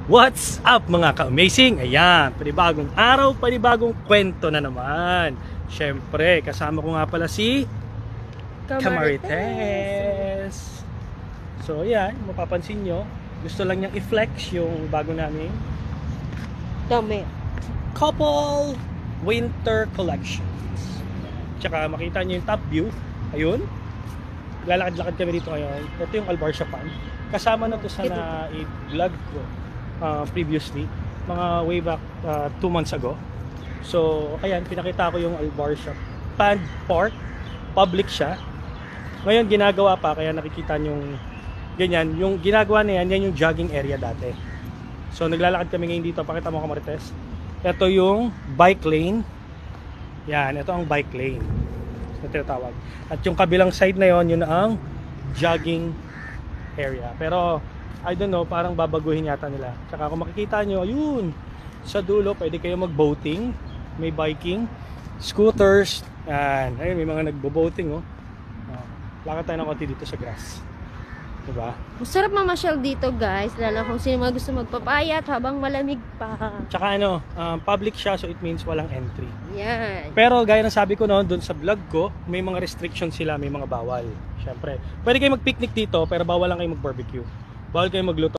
What's up mga ka-amazing? Ayan, panibagong araw, panibagong kwento na naman. Siyempre, kasama ko nga pala si Camarites. So ayan, mapapansin nyo, gusto lang niyang i-flex yung bago namin Dami. Couple Winter Collections. Tsaka makita nyo yung top view. Ayun, lalakad-lakad kami dito ngayon. Ito yung Albarsiapan. Kasama na to sa na-vlog ko previously, mga way back 2 months ago. So, ayan, pinakita ko yung Albarsiapan Park. Public siya. Ngayon, ginagawa pa, kaya nakikita nyo yung ganyan. Yung ginagawa na yan, yan yung jogging area dati. So, naglalakad kami ngayon dito. Pakita mo, Camarites. Ito yung bike lane. Yan, ito ang bike lane na tinatawag. At yung kabilang side na yon, yun ang jogging area. Pero I don't know, parang babaguhin yata nila. Tsaka kung makikita nyo, ayun, sa dulo, pwede kayo mag-boating, may biking, scooters, yan. Ayun, may mga nagbo-boating, oh. Lakad tayo ng konti dito sa grass. Diba? Masarap mamasyal dito, guys. Lalo kung sino mga gusto magpapayat habang malamig pa. Tsaka ano, public siya, so it means walang entry. Yan. Pero gaya ng sabi ko noon, dun sa vlog ko, may mga restrictions sila, may mga bawal. Siyempre, pwede kayo mag-picnic dito, pero bawal lang kayo mag-barbecue. Bawal kayo magluto.